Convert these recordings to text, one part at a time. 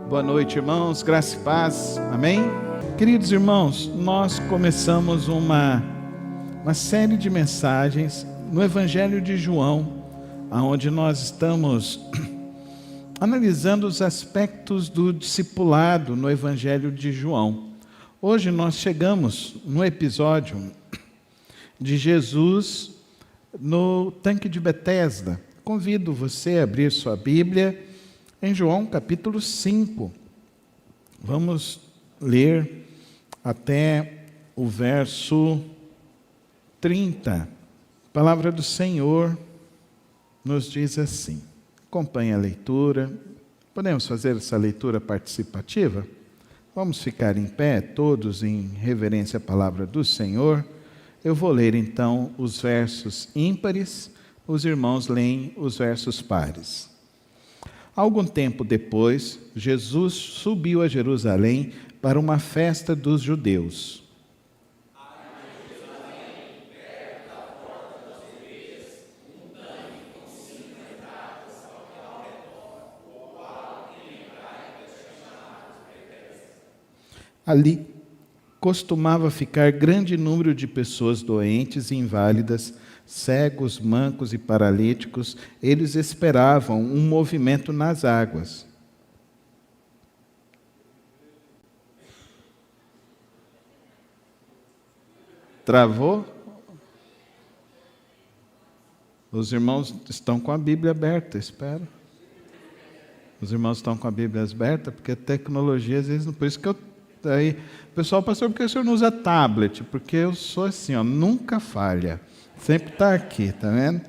Boa noite, irmãos, graça e paz, amém? Queridos irmãos, nós começamos uma série de mensagens no Evangelho de João, onde nós estamos analisando os aspectos do discipulado no Evangelho de João. Hoje nós chegamos no episódio de Jesus no tanque de Betesda. Convido você a abrir sua Bíblia em João capítulo 5. Vamos ler até o verso 30. A palavra do Senhor nos diz assim. Acompanhe a leitura. Podemos fazer essa leitura participativa? Vamos ficar em pé, todos em reverência à palavra do Senhor. Eu vou ler então os versos ímpares, os irmãos leem os versos pares. Algum tempo depois, Jesus subiu a Jerusalém para uma festa dos judeus. Ali costumava ficar grande número de pessoas doentes e inválidas, cegos, mancos e paralíticos. Eles esperavam um movimento nas águas. Travou? Os irmãos estão com a Bíblia aberta, espero. Os irmãos estão com a Bíblia aberta, porque a tecnologia às vezes não... Por isso que eu... Aí, pessoal, pastor, por que o senhor não usa tablet? Porque eu sou assim, ó, nunca falha. Sempre está aqui, está vendo?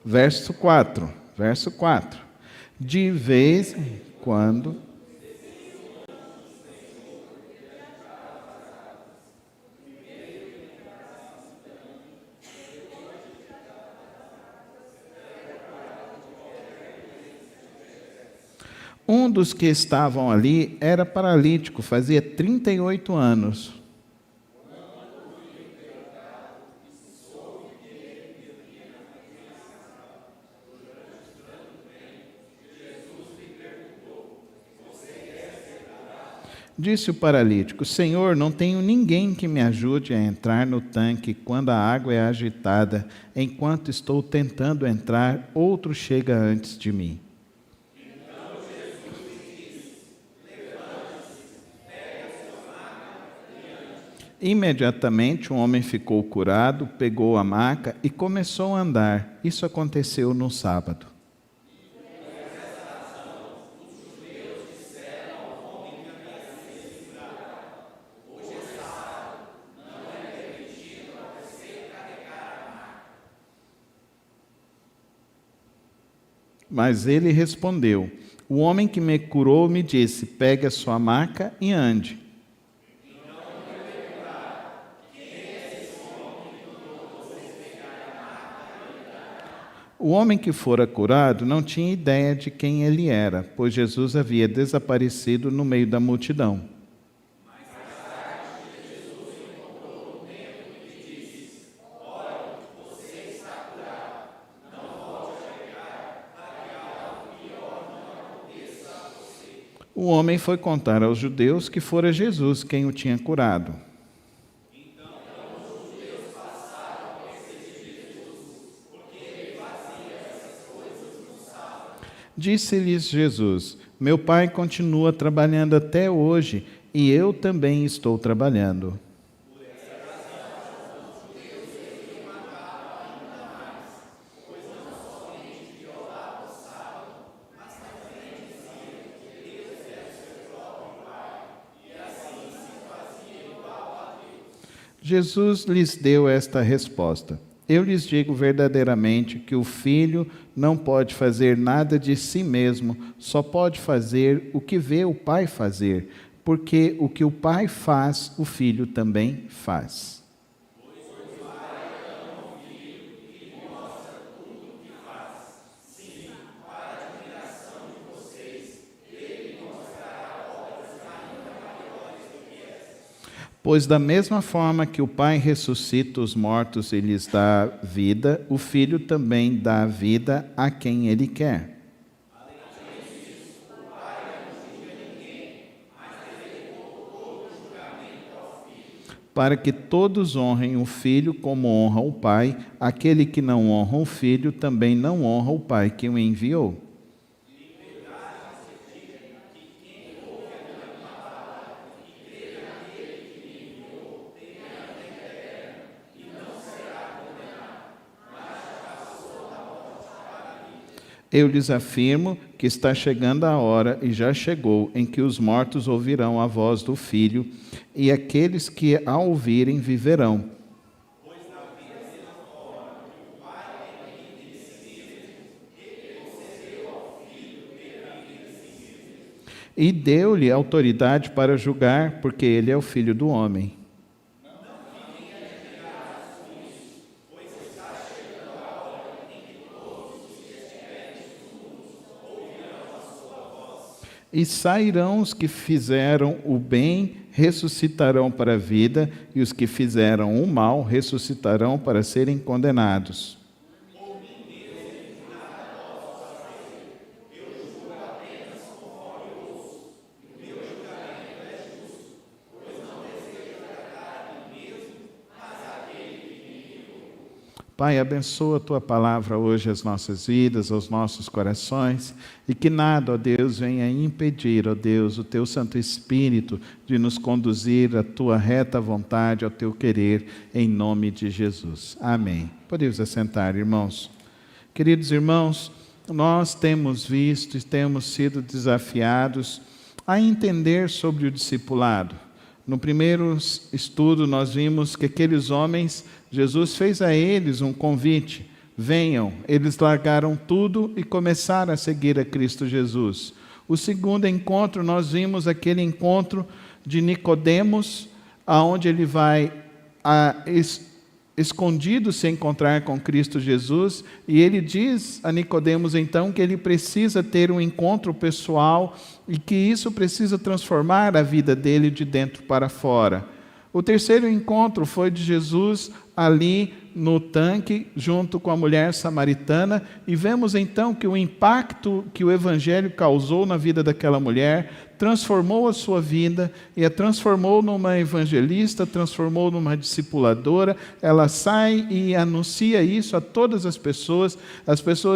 Verso 4. De vez em quando... Um dos que estavam ali era paralítico, fazia 38 anos. Disse o paralítico: Senhor, não tenho ninguém que me ajude a entrar no tanque quando a água é agitada. Enquanto estou tentando entrar, outro chega antes de mim. Imediatamente um homem ficou curado, pegou a maca e começou a andar. Isso aconteceu no sábado. Mas ele respondeu: o homem que me curou me disse: pegue a sua maca e ande. O homem que fora curado não tinha ideia de quem ele era, pois Jesus havia desaparecido no meio da multidão. O homem foi contar aos judeus que fora Jesus quem o tinha curado. Disse-lhes Jesus: meu pai continua trabalhando até hoje e eu também estou trabalhando. Jesus lhes deu esta resposta: eu lhes digo verdadeiramente que o Filho não pode fazer nada de si mesmo, só pode fazer o que vê o Pai fazer, porque o que o Pai faz, o Filho também faz. Pois da mesma forma que o Pai ressuscita os mortos e lhes dá vida, o Filho também dá vida a quem Ele quer. para que todos honrem o Filho como honra o Pai. Aquele que não honra o Filho também não honra o Pai que o enviou. Eu lhes afirmo que está chegando a hora, e já chegou, em que os mortos ouvirão a voz do Filho, e aqueles que a ouvirem viverão. E deu-lhe autoridade para julgar, porque ele é o Filho do homem. E sairão os que fizeram o bem, ressuscitarão para a vida, e os que fizeram o mal, ressuscitarão para serem condenados. Pai, abençoa a Tua palavra hoje às nossas vidas, aos nossos corações, e que nada, ó Deus, venha impedir, ó Deus, o Teu Santo Espírito de nos conduzir à Tua reta vontade, ao Teu querer, em nome de Jesus. Amém. Podemos assentar, irmãos. Queridos irmãos, nós temos visto e temos sido desafiados a entender sobre o discipulado. No primeiro estudo, nós vimos que aqueles homens, Jesus fez a eles um convite: venham. Eles largaram tudo e começaram a seguir a Cristo Jesus. O segundo encontro, nós vimos aquele encontro de Nicodemos, aonde ele vai escondido se encontrar com Cristo Jesus, e ele diz a Nicodemos então que ele precisa ter um encontro pessoal e que isso precisa transformar a vida dele de dentro para fora. O terceiro encontro foi de Jesus ali no tanque, junto com a mulher samaritana, e vemos então que o impacto que o Evangelho causou na vida daquela mulher transformou a sua vida, e a transformou numa evangelista, transformou numa discipuladora. Ela sai e anuncia isso a todas as pessoas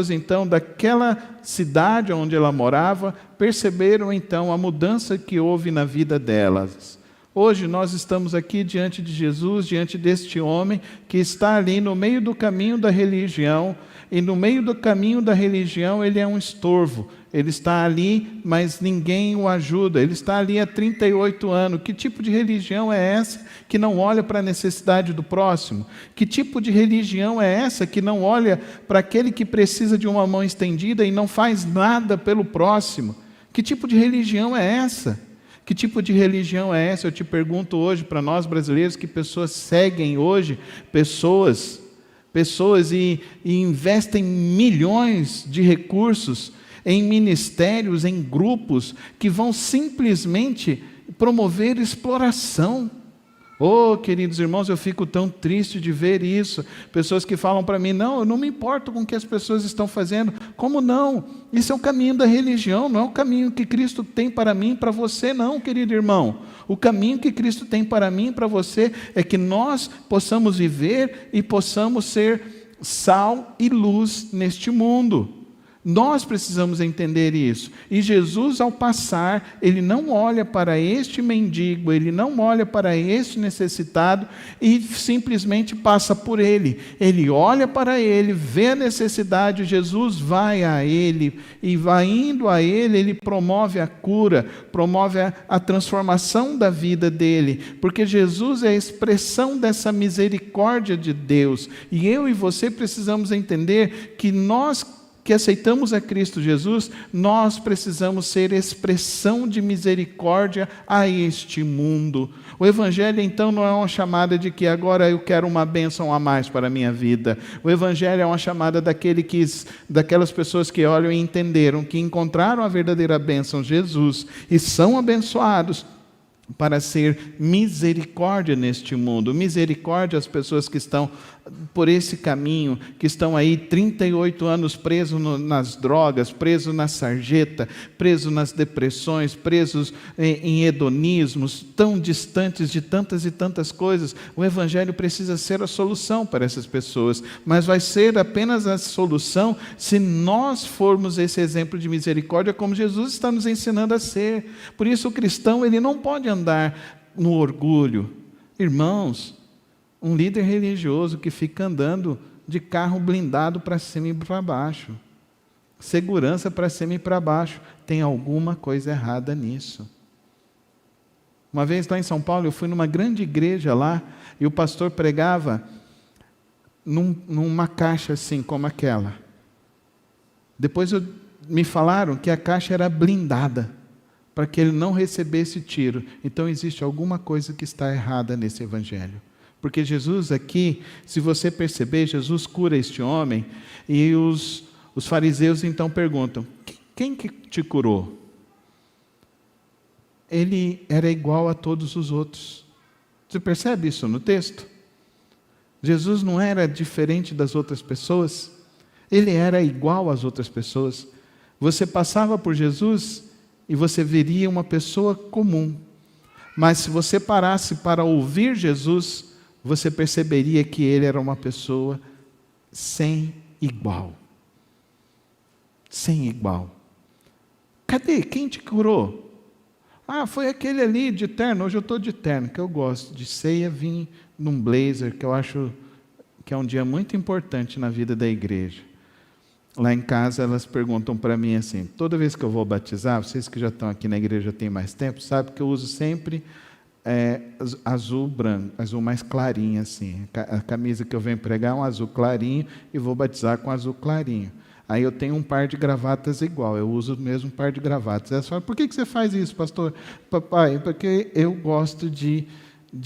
então daquela cidade onde ela morava, perceberam então a mudança que houve na vida delas. Hoje nós estamos aqui diante de Jesus, diante deste homem que está ali no meio do caminho da religião, e no meio do caminho da religião ele é um estorvo. Ele está ali, mas ninguém o ajuda. Ele está ali há 38 anos. Que tipo de religião é essa que não olha para a necessidade do próximo? Que tipo de religião é essa que não olha para aquele que precisa de uma mão estendida e não faz nada pelo próximo? Que tipo de religião é essa? Que tipo de religião é essa? Eu te pergunto hoje, para nós brasileiros, que pessoas seguem hoje, pessoas e investem milhões de recursos em ministérios, em grupos, que vão simplesmente promover exploração. Oh, queridos irmãos, eu fico tão triste de ver isso. Pessoas que falam para mim: não, eu não me importo com o que as pessoas estão fazendo. Como não? Isso é o caminho da religião, não é o caminho que Cristo tem para mim e para você, não, querido irmão. O caminho que Cristo tem para mim e para você é que nós possamos viver e possamos ser sal e luz neste mundo. Nós precisamos entender isso. E Jesus, ao passar, ele não olha para este mendigo, ele não olha para este necessitado e simplesmente passa por ele. Ele olha para ele, vê a necessidade, Jesus vai a ele, e vai indo a ele, ele promove a cura, promove a transformação da vida dele, porque Jesus é a expressão dessa misericórdia de Deus. E eu e você precisamos entender que nós que aceitamos a Cristo Jesus, nós precisamos ser expressão de misericórdia a este mundo. O Evangelho, então, não é uma chamada de que agora eu quero uma bênção a mais para a minha vida. O Evangelho é uma chamada daquelas pessoas que olham e entenderam que encontraram a verdadeira bênção, Jesus, e são abençoados. para ser misericórdia neste mundo. Misericórdia às pessoas que estão por esse caminho, que estão aí 38 anos presos nas drogas, presos na sarjeta, presos nas depressões, presos em hedonismos, tão distantes de tantas e tantas coisas. O Evangelho precisa ser a solução para essas pessoas, mas vai ser apenas a solução se nós formos esse exemplo de misericórdia como Jesus está nos ensinando a ser. Por isso o cristão, ele não pode andar no orgulho. Irmãos, um líder religioso que fica andando de carro blindado para cima e para baixo, segurança para cima e para baixo, tem alguma coisa errada nisso. Uma vez lá em São Paulo, eu fui numa grande igreja lá, e o pastor pregava numa caixa assim, como aquela. Depois me falaram que a caixa era blindada, para que ele não recebesse tiro. Então existe alguma coisa que está errada nesse evangelho. Porque Jesus aqui, se você perceber, Jesus cura este homem, e os fariseus então perguntam, quem que te curou? Ele era igual a todos os outros. Você percebe isso no texto? Jesus não era diferente das outras pessoas, ele era igual às outras pessoas. Você passava por Jesus e você veria uma pessoa comum, mas se você parasse para ouvir Jesus, você perceberia que ele era uma pessoa sem igual. Sem igual. Cadê? Quem te curou? Ah, foi aquele ali de terno. Hoje eu estou de terno, que eu gosto. De ceia vim num blazer, que eu acho que é um dia muito importante na vida da igreja. Lá em casa elas perguntam para mim assim, toda vez que eu vou batizar, vocês que já estão aqui na igreja tem mais tempo, sabem que eu uso sempre azul branco, azul mais clarinho assim. A camisa que eu venho pregar é um azul clarinho e vou batizar com azul clarinho. Aí eu tenho um par de gravatas igual, eu uso o mesmo par de gravatas. Elas falam, por que você faz isso, pastor? Papai, porque eu gosto de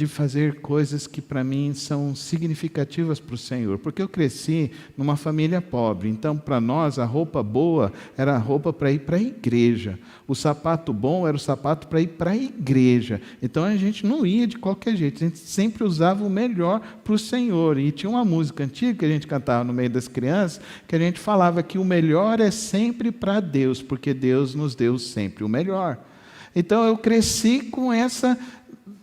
fazer coisas que para mim são significativas para o Senhor, porque eu cresci numa família pobre, então para nós a roupa boa era a roupa para ir para a igreja, o sapato bom era o sapato para ir para a igreja, então a gente não ia de qualquer jeito, a gente sempre usava o melhor para o Senhor, e tinha uma música antiga que a gente cantava no meio das crianças, que a gente falava que o melhor é sempre para Deus, porque Deus nos deu sempre o melhor. Então eu cresci com essa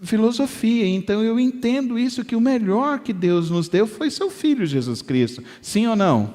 filosofia, então eu entendo isso, que o melhor que Deus nos deu foi seu Filho Jesus Cristo, sim ou não?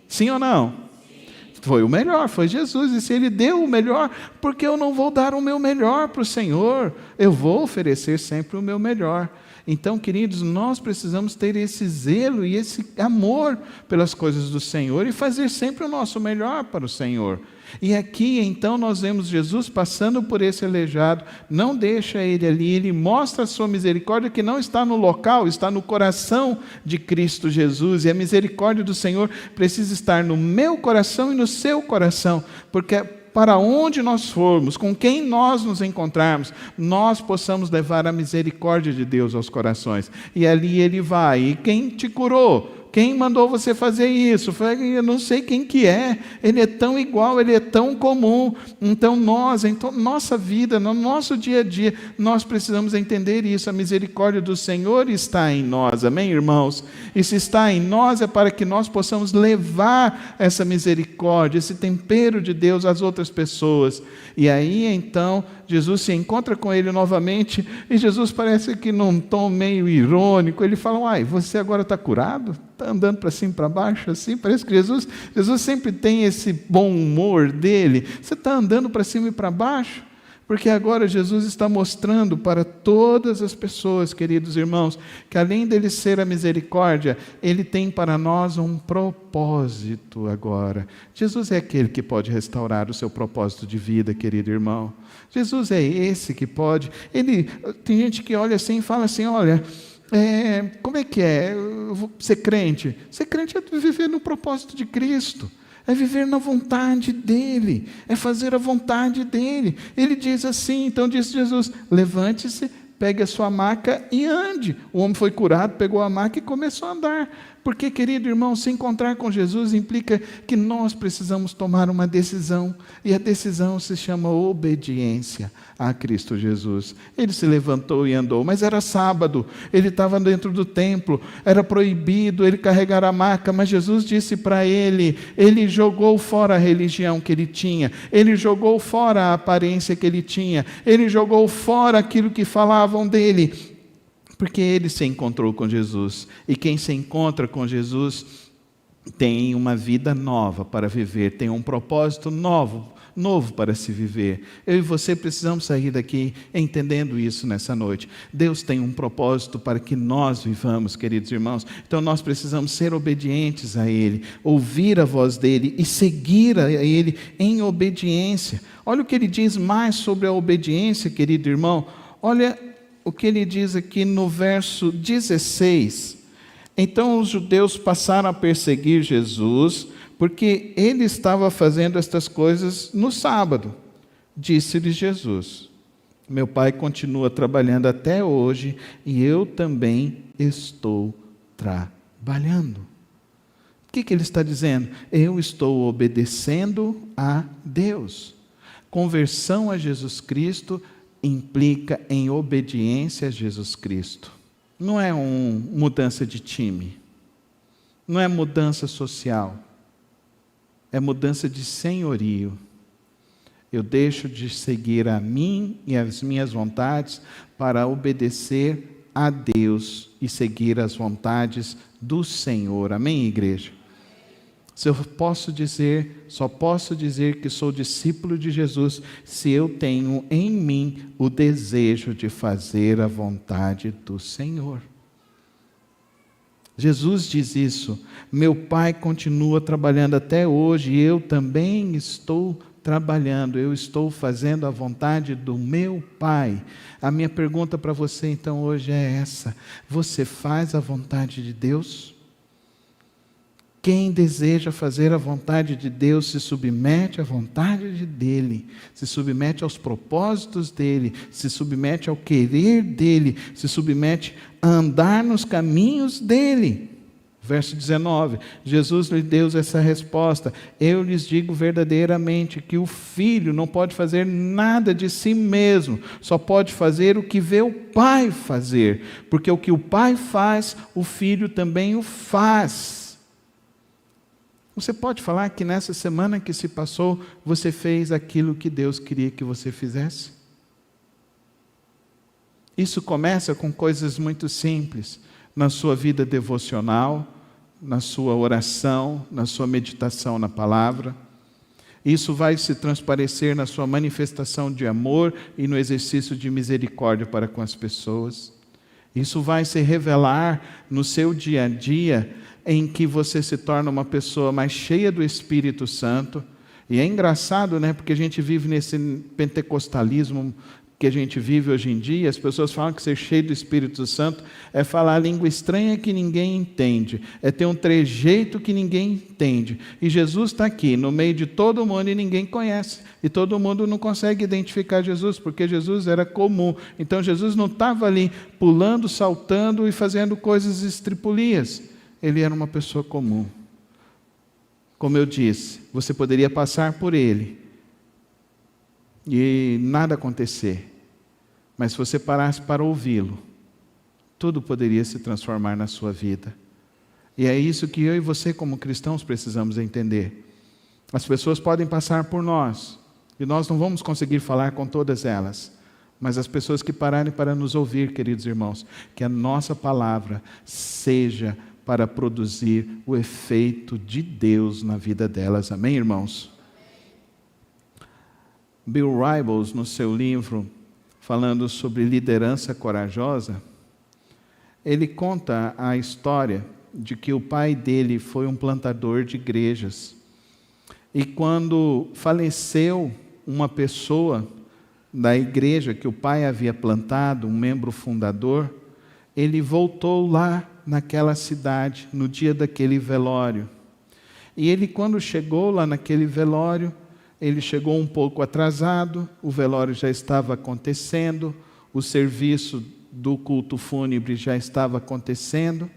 Sim ou não? Sim. Foi o melhor, foi Jesus, e se Ele deu o melhor, por que eu não vou dar o meu melhor para o Senhor? Eu vou oferecer sempre o meu melhor. Então, queridos, nós precisamos ter esse zelo e esse amor pelas coisas do Senhor, e fazer sempre o nosso melhor para o Senhor. E aqui, então, nós vemos Jesus passando por esse aleijado, não deixa ele ali, ele mostra a sua misericórdia, que não está no local, está no coração de Cristo Jesus, e a misericórdia do Senhor precisa estar no meu coração e no seu coração, porque para onde nós formos, com quem nós nos encontrarmos, nós possamos levar a misericórdia de Deus aos corações, e ali ele vai. E quem te curou? Quem mandou você fazer isso? Eu não sei quem que é. Ele é tão igual, ele é tão comum. Então nós, em nossa vida, no nosso dia a dia, nós precisamos entender isso. A misericórdia do Senhor está em nós. Amém, irmãos? E se está em nós, é para que nós possamos levar essa misericórdia, esse tempero de Deus às outras pessoas. E aí, então, Jesus se encontra com ele novamente, e Jesus parece que num tom meio irônico, ele fala, uai, você agora está curado? Está andando para cima e para baixo assim? Parece que Jesus sempre tem esse bom humor dele. Você está andando para cima e para baixo? Porque agora Jesus está mostrando para todas as pessoas, queridos irmãos, que além dele ser a misericórdia, ele tem para nós um propósito agora. Jesus é aquele que pode restaurar o seu propósito de vida, querido irmão. Jesus é esse que pode. Tem gente que olha assim e fala assim, olha, como é que é? Eu vou ser crente? Ser crente é viver no propósito de Cristo. É viver na vontade dEle, é fazer a vontade dEle. Ele diz assim, então disse Jesus, levante-se, pegue a sua maca e ande. O homem foi curado, pegou a maca e começou a andar. Porque, querido irmão, se encontrar com Jesus implica que nós precisamos tomar uma decisão, e a decisão se chama obediência a Cristo Jesus. Ele se levantou e andou, mas era sábado, ele estava dentro do templo, era proibido ele carregar a maca, mas Jesus disse para ele jogou fora a religião que ele tinha, ele jogou fora a aparência que ele tinha, ele jogou fora aquilo que falavam dele, porque ele se encontrou com Jesus, e quem se encontra com Jesus tem uma vida nova para viver, tem um propósito novo para se viver. Eu e você precisamos sair daqui entendendo isso nessa noite. Deus tem um propósito para que nós vivamos, queridos irmãos, então nós precisamos ser obedientes a Ele, ouvir a voz dEle e seguir a Ele em obediência. Olha o que Ele diz mais sobre a obediência, querido irmão, olha o que ele diz aqui no verso 16. Então os judeus passaram a perseguir Jesus, porque ele estava fazendo estas coisas no sábado. Disse-lhes Jesus: meu Pai continua trabalhando até hoje, e eu também estou trabalhando. O que ele está dizendo? Eu estou obedecendo a Deus. Conversão a Jesus Cristo implica em obediência a Jesus Cristo. Não é mudança de time, não é mudança social, é mudança de senhorio. Eu deixo de seguir a mim e as minhas vontades para obedecer a Deus e seguir as vontades do Senhor. Amém, igreja? Só posso dizer que sou discípulo de Jesus se eu tenho em mim o desejo de fazer a vontade do Senhor. Jesus diz isso: meu Pai continua trabalhando até hoje e eu também estou trabalhando, eu estou fazendo a vontade do meu Pai. A minha pergunta para você então hoje é essa: você faz a vontade de Deus? Quem deseja fazer a vontade de Deus se submete à vontade dEle, se submete aos propósitos dEle, se submete ao querer dEle, se submete a andar nos caminhos dEle. Verso 19, Jesus lhe deu essa resposta: eu lhes digo verdadeiramente que o Filho não pode fazer nada de si mesmo, só pode fazer o que vê o Pai fazer, porque o que o Pai faz, o Filho também o faz. Você pode falar que nessa semana que se passou, você fez aquilo que Deus queria que você fizesse? Isso começa com coisas muito simples, na sua vida devocional, na sua oração, na sua meditação na palavra. Isso vai se transparecer na sua manifestação de amor e no exercício de misericórdia para com as pessoas. Isso vai se revelar no seu dia a dia, em que você se torna uma pessoa mais cheia do Espírito Santo. E é engraçado, né? Porque a gente vive nesse pentecostalismo que a gente vive hoje em dia. As pessoas falam que ser cheio do Espírito Santo é falar a língua estranha que ninguém entende, é ter um trejeito que ninguém entende. E Jesus está aqui no meio de todo mundo e ninguém conhece, e todo mundo não consegue identificar Jesus, porque Jesus era comum. Então Jesus não estava ali pulando, saltando e fazendo coisas estripulias. Ele era uma pessoa comum. Como eu disse, você poderia passar por ele e nada acontecer, mas se você parasse para ouvi-lo, tudo poderia se transformar na sua vida. E é isso que eu e você como cristãos precisamos entender. As pessoas podem passar por nós e nós não vamos conseguir falar com todas elas, mas as pessoas que pararem para nos ouvir, queridos irmãos, que a nossa palavra seja para produzir o efeito de Deus na vida delas. Amém, irmãos? Bill Hybels, no seu livro, falando sobre liderança corajosa, ele conta a história de que o pai dele foi um plantador de igrejas. E quando faleceu uma pessoa da igreja que o pai havia plantado, um membro fundador, ele voltou lá naquela cidade, no dia daquele velório. E ele, quando chegou lá naquele velório, ele chegou um pouco atrasado, o velório já estava acontecendo, o serviço do culto fúnebre já estava acontecendo,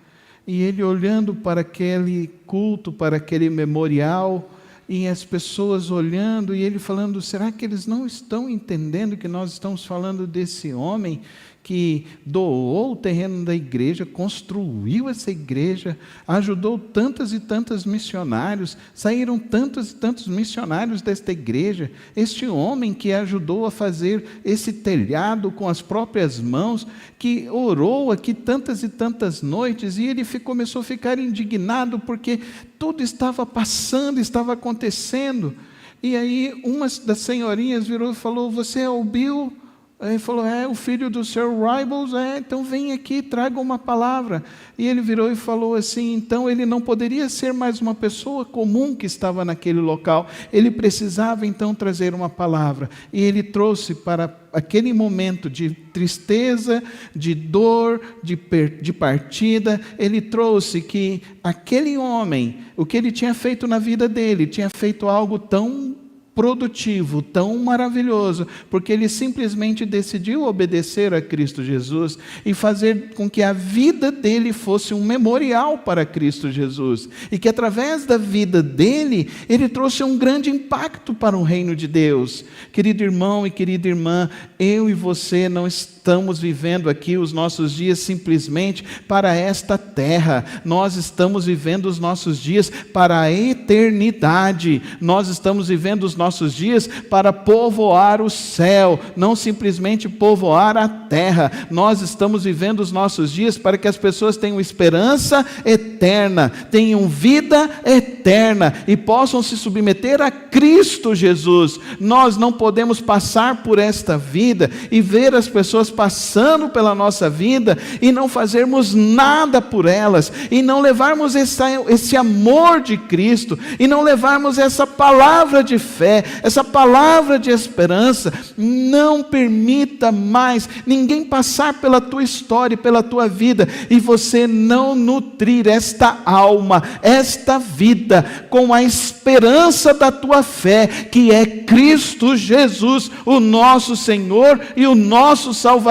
e ele olhando para aquele culto, para aquele memorial, e as pessoas olhando, e ele falando, será que eles não estão entendendo que nós estamos falando desse homem que doou o terreno da igreja, construiu essa igreja, ajudou tantas e tantas missionários, saíram tantos e tantos missionários desta igreja, este homem que ajudou a fazer esse telhado com as próprias mãos, que orou aqui tantas e tantas noites, e ele começou a ficar indignado, porque tudo estava passando, estava acontecendo, e aí uma das senhorinhas virou e falou, você é o Bill? Ele falou, o filho do Sr. Ribbles, então vem aqui, traga uma palavra. E ele virou e falou assim, então ele não poderia ser mais uma pessoa comum que estava naquele local, ele precisava então trazer uma palavra. E ele trouxe para aquele momento de tristeza, de dor, de partida, ele trouxe que aquele homem, o que ele tinha feito na vida dele, tinha feito algo tão produtivo, tão maravilhoso, porque ele simplesmente decidiu obedecer a Cristo Jesus e fazer com que a vida dele fosse um memorial para Cristo Jesus, e que através da vida dele, ele trouxe um grande impacto para o reino de Deus. Querido irmão e querida irmã, eu e você não estamos vivendo aqui os nossos dias simplesmente para esta terra, nós estamos vivendo os nossos dias para a eternidade, nós estamos vivendo os nossos dias para povoar o céu, não simplesmente povoar a terra. Nós estamos vivendo os nossos dias para que as pessoas tenham esperança eterna, tenham vida eterna e possam se submeter a Cristo Jesus. Nós não podemos passar por esta vida e ver as pessoas passando pela nossa vida e não fazermos nada por elas, e não levarmos esse amor de Cristo, e não levarmos essa palavra de fé, essa palavra de esperança. Não permita mais ninguém passar pela tua história, pela tua vida, e você não nutrir esta alma, esta vida, com a esperança da tua fé, que é Cristo Jesus, o nosso Senhor e o nosso Salvador,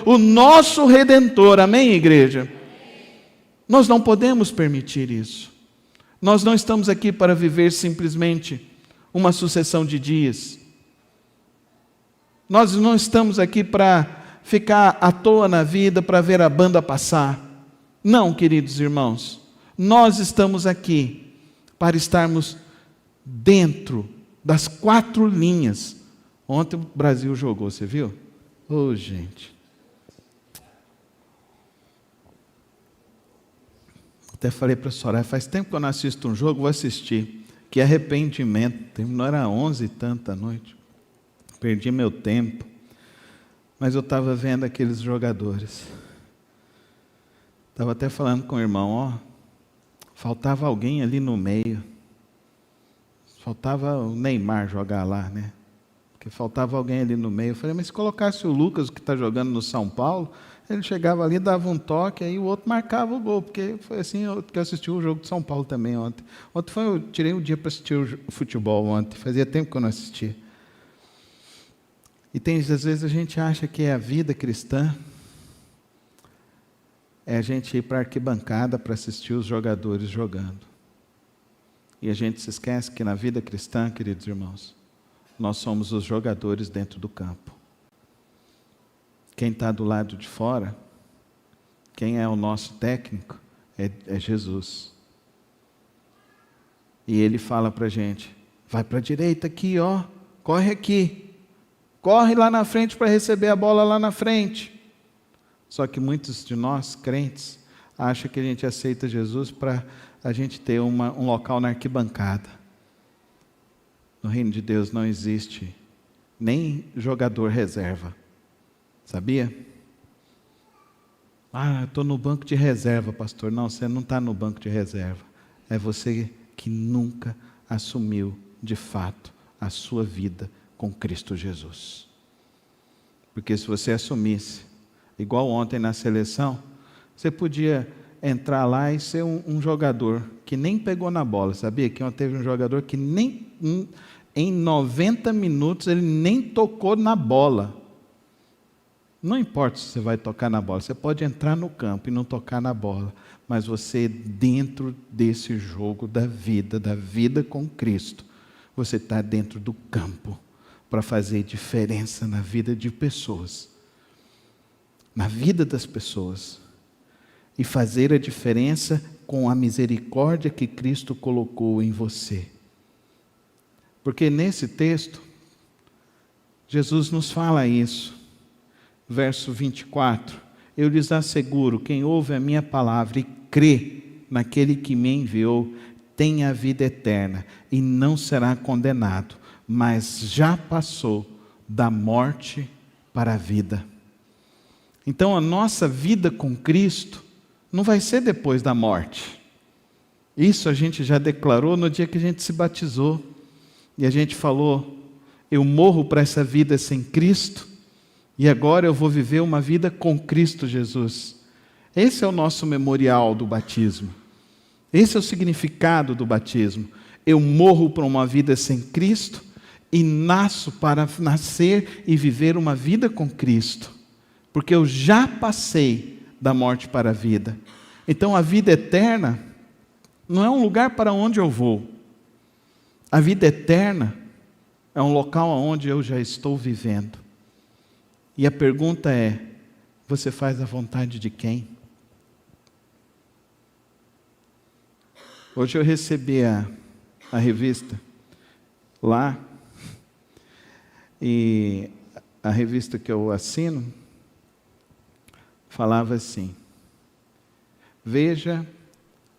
o nosso Redentor. Amém, igreja? Nós não podemos permitir isso. Nós não estamos aqui para viver simplesmente uma sucessão de dias. Nós não estamos aqui para ficar à toa na vida, para ver a banda passar. Não, queridos irmãos, nós estamos aqui para estarmos dentro das 4 linhas. Ontem o Brasil jogou, você viu? Ô, gente. Até falei para a Soraya, faz tempo que eu não assisto um jogo, vou assistir. Que arrependimento, terminou, era 11 e tanta noite, perdi meu tempo, mas eu estava vendo aqueles jogadores, estava até falando com o irmão, faltava alguém ali no meio, faltava o Neymar jogar lá, né? Porque faltava alguém ali no meio. Eu falei, mas se colocasse o Lucas, que está jogando no São Paulo, ele chegava ali, dava um toque, aí o outro marcava o gol, porque foi assim que eu assisti o jogo de São Paulo também ontem. Eu tirei um dia para assistir o futebol ontem, fazia tempo que eu não assistia. E às vezes a gente acha que a vida cristã é a gente ir para a arquibancada para assistir os jogadores jogando. E a gente se esquece que na vida cristã, queridos irmãos, nós somos os jogadores dentro do campo. Quem está do lado de fora, quem é o nosso técnico, é Jesus. E Ele fala para a gente, vai para a direita aqui, corre aqui, corre lá na frente para receber a bola lá na frente. Só que muitos de nós, crentes, acham que a gente aceita Jesus para a gente ter um local na arquibancada. No reino de Deus não existe nem jogador reserva. Sabia? Estou no banco de reserva, pastor. Não, você não está no banco de reserva. É você que nunca assumiu, de fato, a sua vida com Cristo Jesus. Porque se você assumisse, igual ontem na seleção, você podia entrar lá e ser um jogador que nem pegou na bola. Sabia que ontem teve um jogador que nem em 90 minutos ele nem tocou na bola. Não importa se você vai tocar na bola, você pode entrar no campo e não tocar na bola, mas você dentro desse jogo da vida com Cristo, você está dentro do campo para fazer diferença na vida de pessoas, na vida das pessoas, e fazer a diferença com a misericórdia que Cristo colocou em você. Porque nesse texto, Jesus nos fala isso. Verso 24, eu lhes asseguro, quem ouve a minha palavra e crê naquele que me enviou, tem a vida eterna e não será condenado, mas já passou da morte para a vida. Então a nossa vida com Cristo não vai ser depois da morte. Isso a gente já declarou no dia que a gente se batizou. E a gente falou, eu morro para essa vida sem Cristo, e agora eu vou viver uma vida com Cristo Jesus. Esse é o nosso memorial do batismo. Esse é o significado do batismo. Eu morro para uma vida sem Cristo e nasço para nascer e viver uma vida com Cristo. Porque eu já passei da morte para a vida. Então a vida eterna não é um lugar para onde eu vou. A vida eterna é um local onde eu já estou vivendo. E a pergunta é, você faz a vontade de quem? Hoje eu recebi a revista lá, e a revista que eu assino falava assim, veja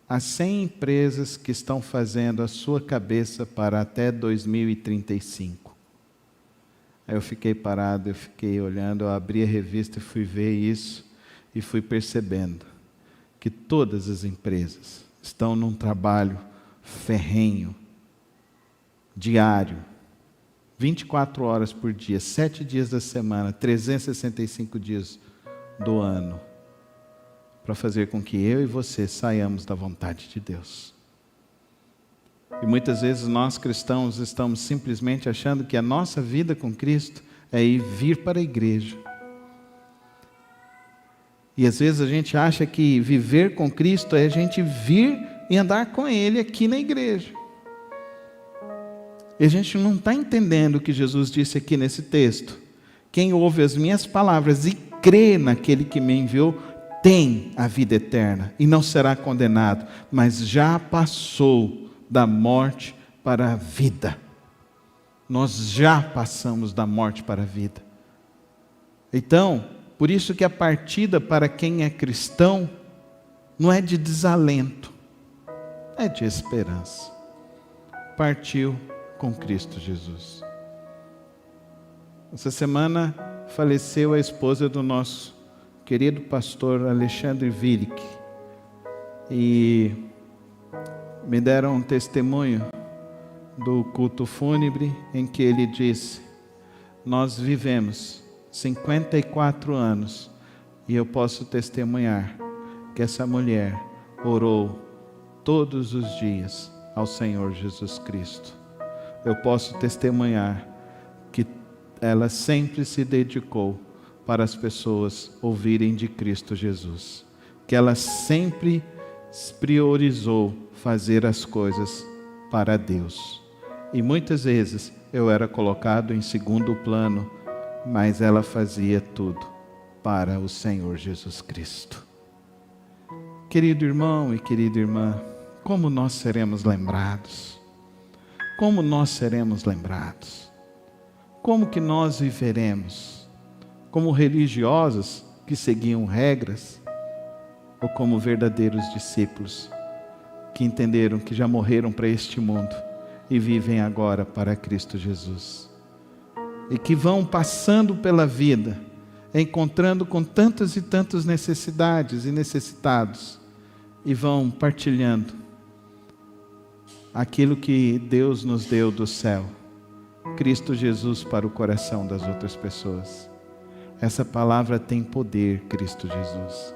as 100 empresas que estão fazendo a sua cabeça para até 2035. Aí eu fiquei parado, eu fiquei olhando, eu abri a revista e fui ver isso, e fui percebendo que todas as empresas estão num trabalho ferrenho, diário, 24 horas por dia, 7 dias da semana, 365 dias do ano, para fazer com que eu e você saiamos da vontade de Deus. E muitas vezes nós cristãos estamos simplesmente achando que a nossa vida com Cristo é ir vir para a igreja. E às vezes a gente acha que viver com Cristo é a gente vir e andar com Ele aqui na igreja. E a gente não está entendendo o que Jesus disse aqui nesse texto. Quem ouve as minhas palavras e crê naquele que me enviou, tem a vida eterna e não será condenado, mas já passou da morte para a vida. Nós já passamos da morte para a vida. Então, por isso que a partida para quem é cristão não é de desalento, é de esperança. Partiu com Cristo Jesus. Essa semana faleceu a esposa do nosso querido pastor Alexandre Willick, e me deram um testemunho do culto fúnebre em que ele disse, nós vivemos 54 anos e eu posso testemunhar que essa mulher orou todos os dias ao Senhor Jesus Cristo. Eu posso testemunhar que ela sempre se dedicou para as pessoas ouvirem de Cristo Jesus, que ela sempre priorizou fazer as coisas para Deus. E muitas vezes eu era colocado em segundo plano, mas ela fazia tudo para o Senhor Jesus Cristo. Querido irmão e querida irmã, como nós seremos lembrados? Como nós seremos lembrados? Como que nós viveremos? Como religiosos que seguiam regras? Ou como verdadeiros discípulos que entenderam que já morreram para este mundo e vivem agora para Cristo Jesus? E que vão passando pela vida, encontrando com tantas e tantas necessidades e necessitados, e vão partilhando aquilo que Deus nos deu do céu, Cristo Jesus, para o coração das outras pessoas. Essa palavra tem poder, Cristo Jesus.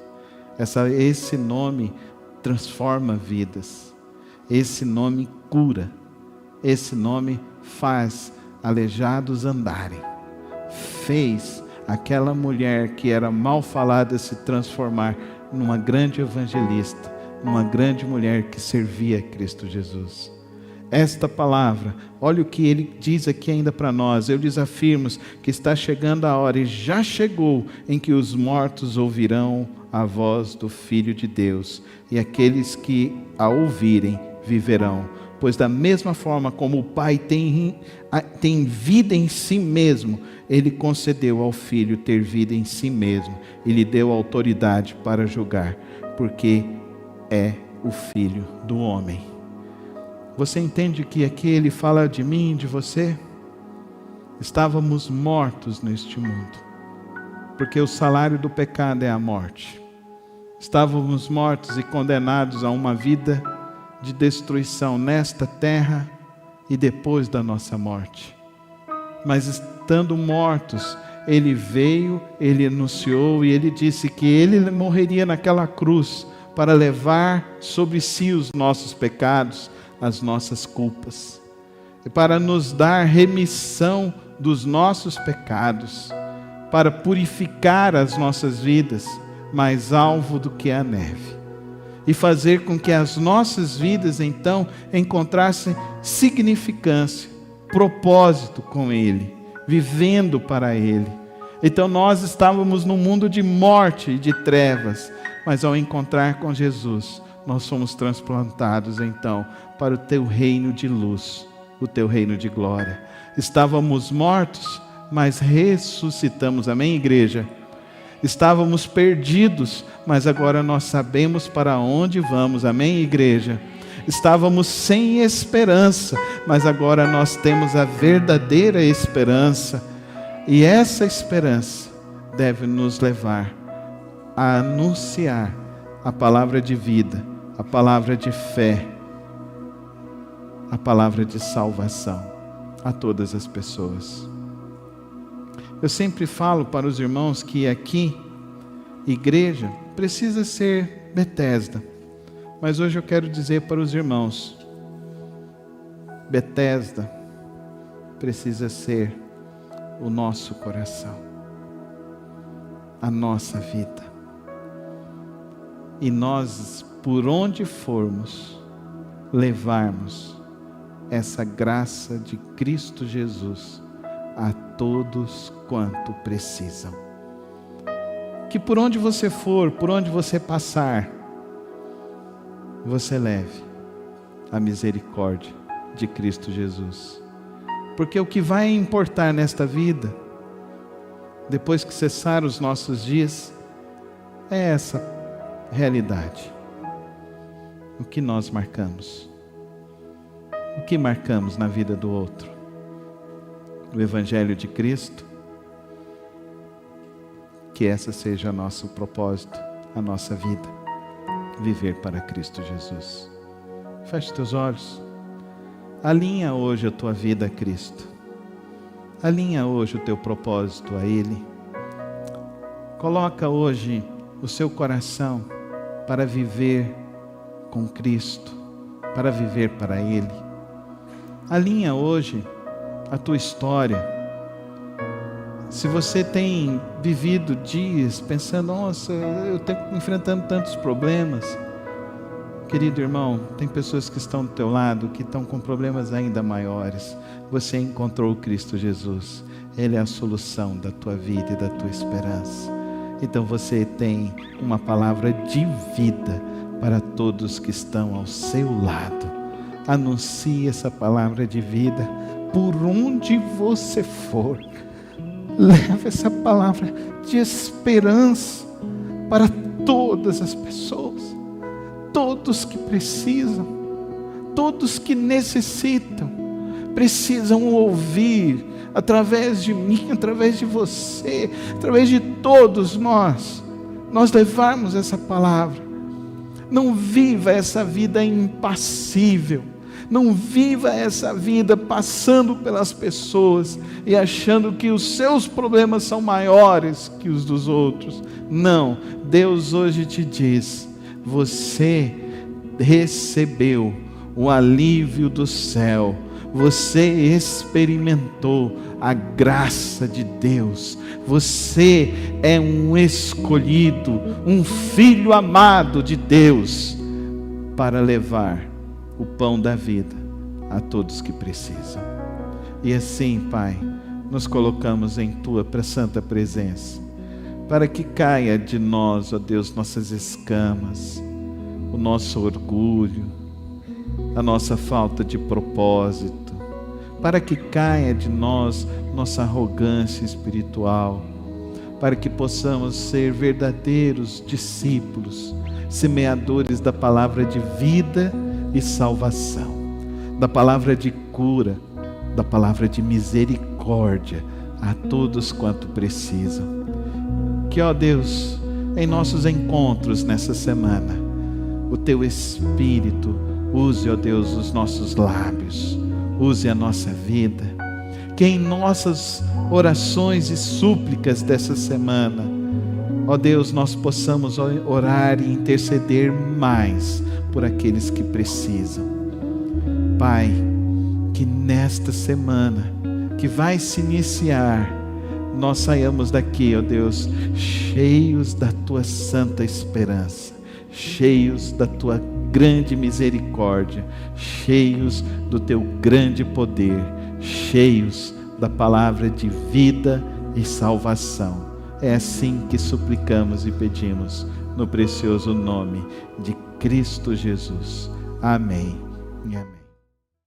Esse nome transforma vidas, esse nome cura, esse nome faz aleijados andarem, fez aquela mulher que era mal falada se transformar numa grande evangelista, numa grande mulher que servia a Cristo Jesus. Esta palavra, olha o que ele diz aqui ainda para nós: eu lhes afirmo que está chegando a hora, e já chegou, em que os mortos ouvirão a voz do Filho de Deus, e aqueles que a ouvirem viverão. Pois da mesma forma como o Pai tem vida em si mesmo, Ele concedeu ao Filho ter vida em si mesmo, e lhe deu autoridade para julgar, porque é o Filho do homem. Você entende que aqui ele fala de mim e de você? Estávamos mortos neste mundo, porque o salário do pecado é a morte. Estávamos mortos e condenados a uma vida de destruição nesta terra e depois da nossa morte. Mas estando mortos, Ele veio, Ele anunciou e Ele disse que Ele morreria naquela cruz para levar sobre si os nossos pecados, as nossas culpas, e para nos dar remissão dos nossos pecados, para purificar as nossas vidas, mais alvo do que a neve, e fazer com que as nossas vidas então encontrassem significância, propósito com Ele, vivendo para Ele. Então nós estávamos num mundo de morte e de trevas, mas ao encontrar com Jesus, nós fomos transplantados então para o teu reino de luz, o teu reino de glória. Estávamos mortos, mas ressuscitamos. Amém, igreja? Estávamos perdidos, mas agora nós sabemos para onde vamos. Amém, igreja? Estávamos sem esperança, mas agora nós temos a verdadeira esperança. E essa esperança deve nos levar a anunciar a palavra de vida, a palavra de fé, a palavra de salvação a todas as pessoas. Eu sempre falo para os irmãos que aqui, igreja, precisa ser Betesda. Mas hoje eu quero dizer para os irmãos, Betesda precisa ser o nosso coração, a nossa vida. E nós, por onde formos, levarmos essa graça de Cristo Jesus a todos quanto precisam. Que por onde você for, por onde você passar, você leve a misericórdia de Cristo Jesus. Porque o que vai importar nesta vida, depois que cessar os nossos dias, é essa realidade. O que nós marcamos? O que marcamos na vida do outro? O Evangelho de Cristo? Que essa seja o nosso propósito, a nossa vida. Viver para Cristo Jesus. Feche teus olhos. Alinha hoje a tua vida a Cristo. Alinha hoje o teu propósito a Ele. Coloca hoje o seu coração para viver com Cristo, para viver para Ele. Alinha hoje a tua história. Se você tem vivido dias pensando, nossa, eu estou enfrentando tantos problemas. Querido irmão, tem pessoas que estão do teu lado, que estão com problemas ainda maiores. Você encontrou o Cristo Jesus. Ele é a solução da tua vida e da tua esperança. Então você tem uma palavra de vida para todos que estão ao seu lado. Anuncie essa palavra de vida por onde você for. Leve essa palavra de esperança para todas as pessoas, todos que precisam, todos que necessitam, precisam ouvir através de mim, através de você, através de todos nós levarmos essa palavra. Não viva essa vida impassível. Não viva essa vida passando pelas pessoas e achando que os seus problemas são maiores que os dos outros. Não, Deus hoje te diz, você recebeu o alívio do céu, você experimentou a graça de Deus. Você é um escolhido, um filho amado de Deus, para levar o pão da vida a todos que precisam. E assim, Pai, nos colocamos em Tua santa presença, para que caia de nós, ó Deus, nossas escamas, o nosso orgulho, a nossa falta de propósito, para que caia de nós nossa arrogância espiritual, para que possamos ser verdadeiros discípulos, semeadores da palavra de vida e salvação, da palavra de cura, da palavra de misericórdia a todos quanto precisam. Que, ó Deus, em nossos encontros nessa semana, o Teu Espírito use, ó Deus, os nossos lábios, use a nossa vida. Que em nossas orações e súplicas dessa semana, ó Deus, nós possamos orar e interceder mais por aqueles que precisam. Pai, que nesta semana que vai se iniciar, nós saiamos daqui, ó Deus, cheios da Tua santa esperança, cheios da Tua grande misericórdia, cheios do Teu grande poder, cheios da palavra de vida e salvação. É assim que suplicamos e pedimos, no precioso nome de Cristo Jesus. Amém e amém.